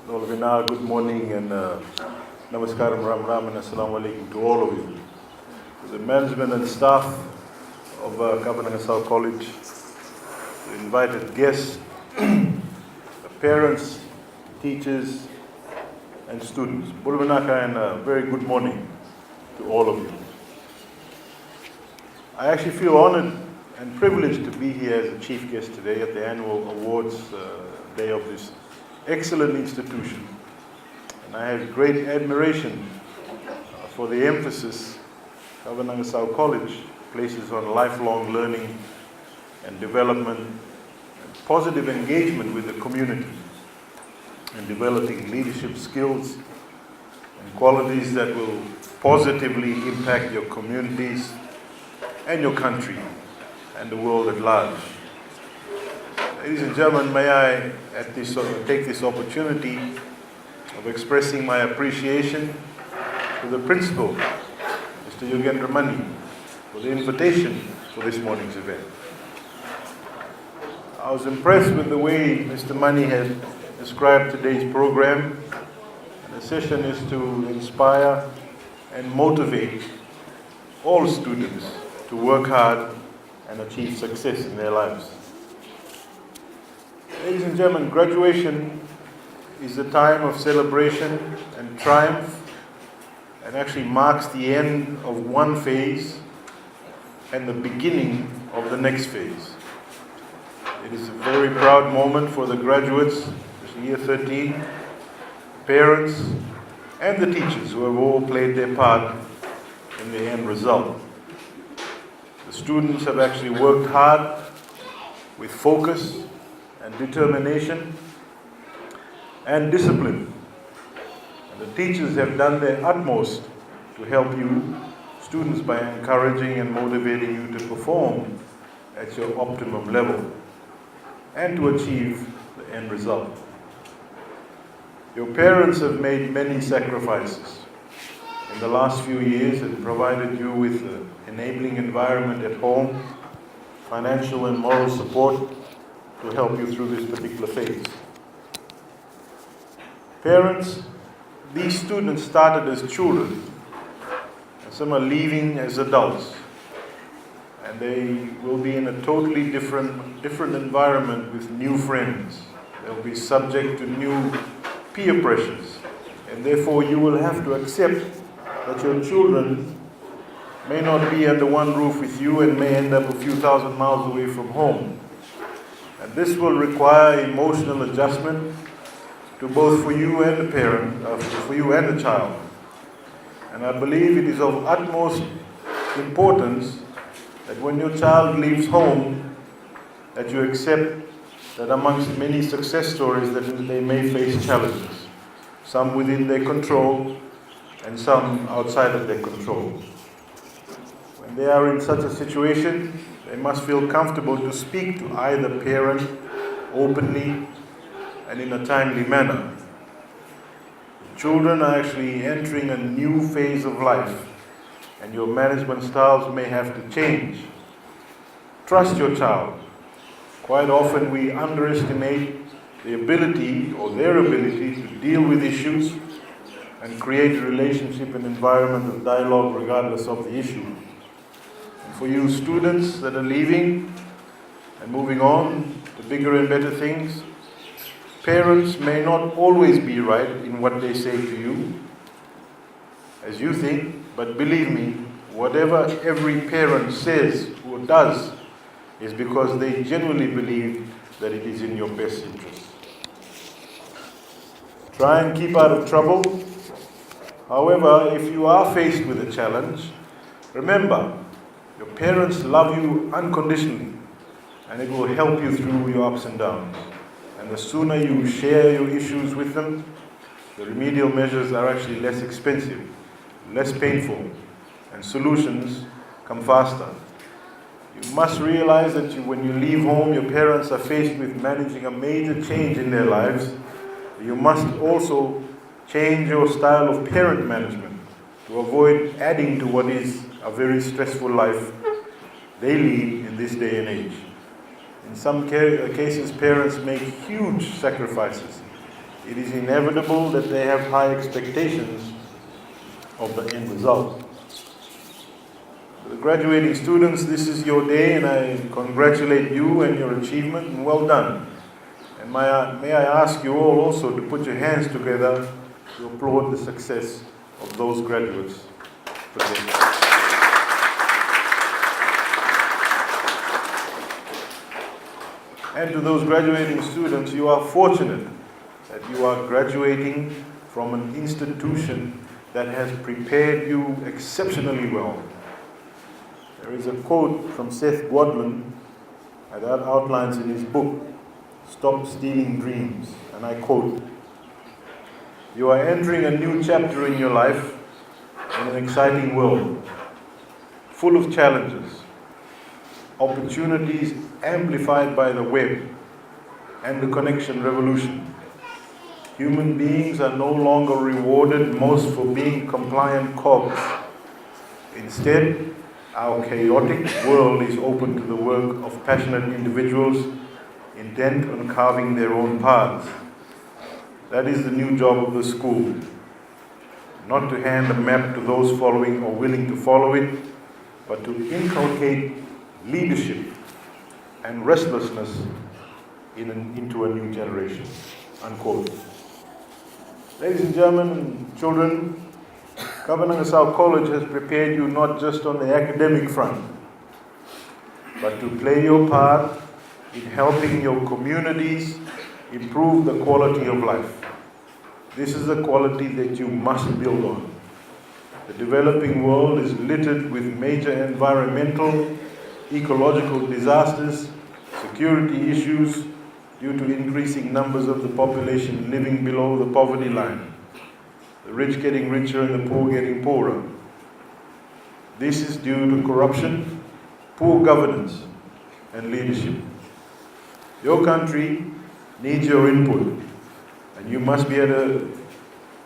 Nolvina, good morning and namaskaram, ram ram and assalamu alaikum to all of you. To the management and staff of Kavanagasau College, the invited guests, the parents, teachers and students. Bulwanaka and a very good morning to all of you. I actually feel honored and privileged to be here as a chief guest today at the annual awards day of this excellent institution. And I have great admiration for the emphasis Kavanagasau College places on lifelong learning and development and positive engagement with the community and developing leadership skills and qualities that will positively impact your communities and your country and the world at large. Ladies and gentlemen, may I take this opportunity of expressing my appreciation to the principal, Mr. Yogendra Mani, for the invitation for this morning's event. I was impressed with the way Mr. Mani has described today's program. And the session is to inspire and motivate all students to work hard and achieve success in their lives. Ladies and gentlemen, graduation is a time of celebration and triumph and actually marks the end of one phase and the beginning of the next phase. It is a very proud moment for the graduates, year 13, parents and the teachers who have all played their part in the end result. The students have actually worked hard with focus and determination and discipline. And the teachers have done their utmost to help you, students, by encouraging and motivating you to perform at your optimum level and to achieve the end result. Your parents have made many sacrifices in the last few years and provided you with an enabling environment at home, financial and moral support to help you through this particular phase. Parents, these students started as children, and some are leaving as adults, and they will be in a totally different environment with new friends. They'll be subject to new peer pressures, and therefore you will have to accept that your children may not be under one roof with you and may end up a few thousand miles away from home. And this will require emotional adjustment to both for you and the parent, for you and the child. And I believe it is of utmost importance that when your child leaves home, that you accept that amongst many success stories that they may face challenges, some within their control and some outside of their control. When they are in such a situation, they must feel comfortable to speak to either parent openly and in a timely manner. Children are actually entering a new phase of life, and your management styles may have to change. Trust your child. Quite often we underestimate the ability or their ability to deal with issues and create a relationship and environment of dialogue regardless of the issue. And for you students that are leaving and moving on to bigger and better things, parents may not always be right in what they say to you, as you think, but believe me, whatever every parent says or does is because they genuinely believe that it is in your best interest. Try and keep out of trouble. However, if you are faced with a challenge, remember, your parents love you unconditionally, and it will help you through your ups and downs. And the sooner you share your issues with them, the remedial measures are actually less expensive, less painful, and solutions come faster. You must realize that when you leave home, your parents are faced with managing a major change in their lives. You must also change your style of parent management to avoid adding to what is a very stressful life they lead in this day and age. In some cases, parents make huge sacrifices it is inevitable that they have high expectations of the end result. For the graduating students, this is your day, and I congratulate you and your achievement, and well done. And may I ask you all also to put your hands together to applaud the success of those graduates today. And to those graduating students, you are fortunate that you are graduating from an institution that has prepared you exceptionally well. There is a quote from Seth Godin that outlines in his book, Stop Stealing Dreams, and I quote, "You are entering a new chapter in your life in an exciting world, full of challenges, opportunities amplified by the web and the connection revolution. Human beings are no longer rewarded most for being compliant cogs. Instead, our chaotic world is open to the work of passionate individuals intent on carving their own paths. That is the new job of the school. Not to hand a map to those following or willing to follow it, but to inculcate leadership and restlessness into a new generation." Unquote. Ladies and gentlemen, children, Kavanagasau College has prepared you not just on the academic front, but to play your part in helping your communities improve the quality of life. This is a quality that you must build on. The developing world is littered with major environmental, ecological disasters, security issues due to increasing numbers of the population living below the poverty line, the rich getting richer and the poor getting poorer. This is due to corruption, poor governance, and leadership. Your country needs your input, and you must be at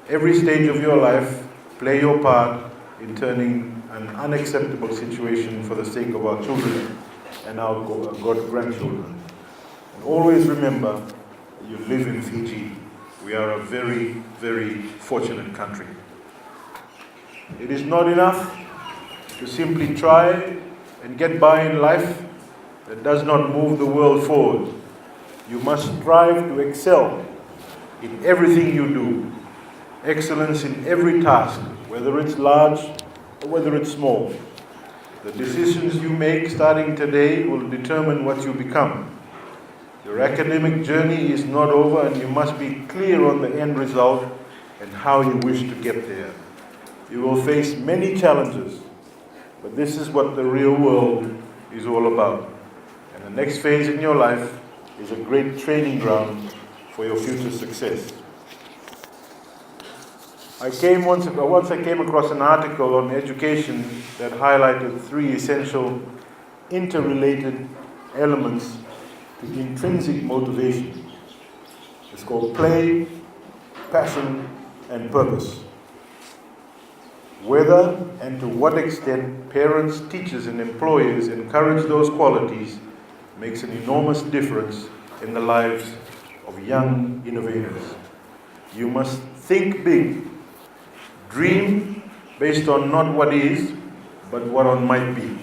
every stage of your life play your part in turning an unacceptable situation for the sake of our children and our grandchildren. And always remember, you live in Fiji. We are a very, very fortunate country. It is not enough to simply try and get by in life. That does not move the world forward. You must strive to excel in everything you do. Excellence in every task, whether it's large or whether it's small. The decisions you make starting today will determine what you become. Your academic journey is not over, and you must be clear on the end result and how you wish to get there. You will face many challenges, but this is what the real world is all about. And the next phase in your life is a great training ground for your future success. Once I came across an article on education that highlighted 3 essential interrelated elements to intrinsic motivation. It's called play, passion, and purpose. Whether and to what extent parents, teachers, and employers encourage those qualities makes an enormous difference in the lives of young innovators. You must think big. Dream based on not what is, but what on might be.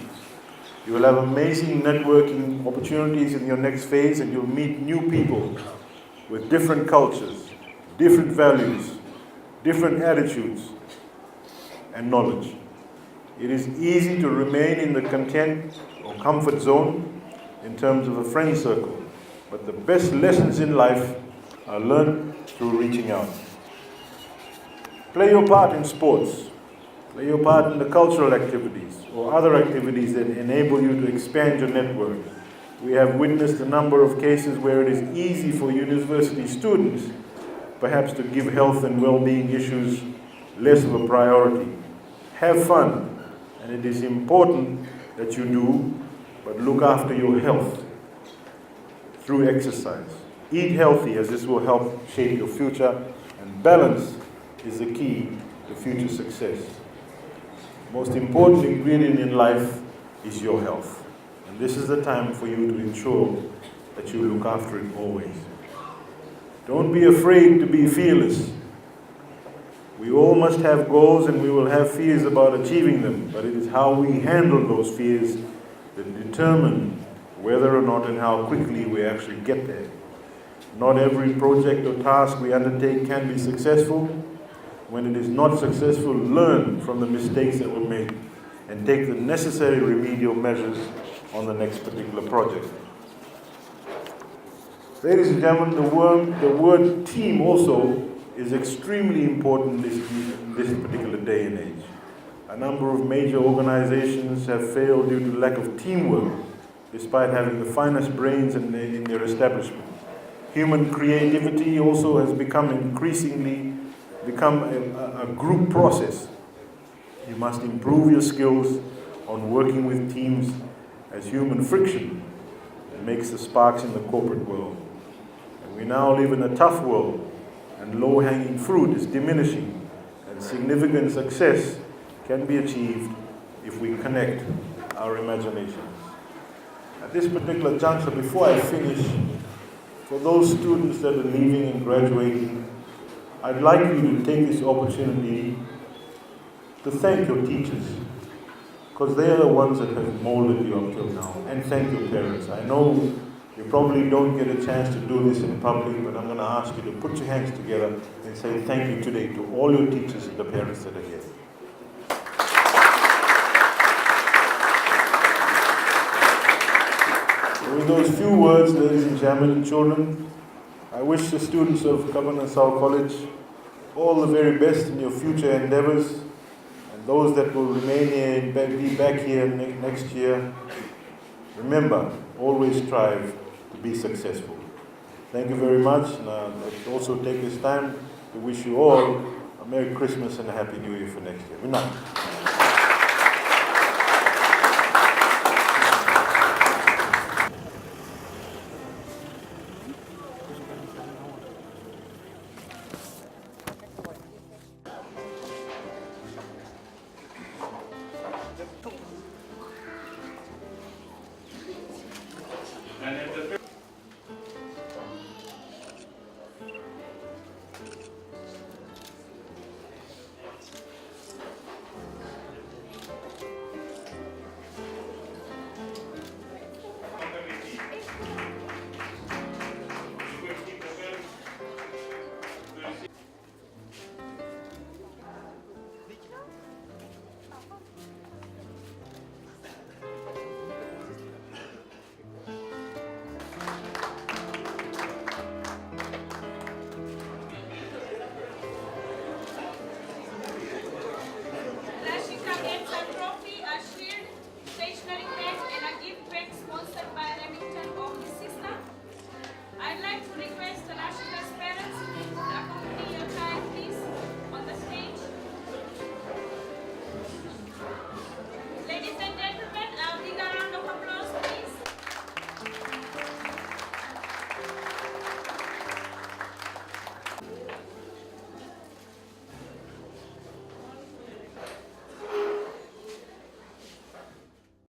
You will have amazing networking opportunities in your next phase, and you'll meet new people with different cultures, different values, different attitudes, and knowledge. It is easy to remain in the content or comfort zone in terms of a friend circle, but the best lessons in life are learned through reaching out. Play your part in sports. Play your part in the cultural activities or other activities that enable you to expand your network. We have witnessed a number of cases where it is easy for university students perhaps to give health and well-being issues less of a priority. Have fun, and it is important that you do, but look after your health through exercise. Eat healthy, as this will help shape your future, and balance is the key to future success. Most important ingredient in life is your health. And this is the time for you to ensure that you look after it always. Don't be afraid to be fearless. We all must have goals and we will have fears about achieving them, but it is how we handle those fears that determine whether or not and how quickly we actually get there. Not every project or task we undertake can be successful. When it is not successful, learn from the mistakes that were made and take the necessary remedial measures on the next particular project. Ladies and gentlemen, the word team also is extremely important in this particular day and age. A number of major organizations have failed due to lack of teamwork, despite having the finest brains in their establishment. Human creativity also has increasingly become a group process. You must improve your skills on working with teams, as human friction makes the sparks in the corporate world. And we now live in a tough world, and low-hanging fruit is diminishing, and significant success can be achieved if we connect our imaginations. At this particular juncture, before I finish, for those students that are leaving and graduating, I'd like you to take this opportunity to thank your teachers, because they are the ones that have molded you up till now, and thank your parents. I know you probably don't get a chance to do this in public, but I'm going to ask you to put your hands together and say thank you today to all your teachers and the parents that are here. With those few words, ladies and gentlemen and children, I wish the students of Kavanagasau College all the very best in your future endeavors, and those that will remain here and be back here next year, remember, always strive to be successful. Thank you very much, and I'd also take this time to wish you all a Merry Christmas and a Happy New Year for next year. Good night.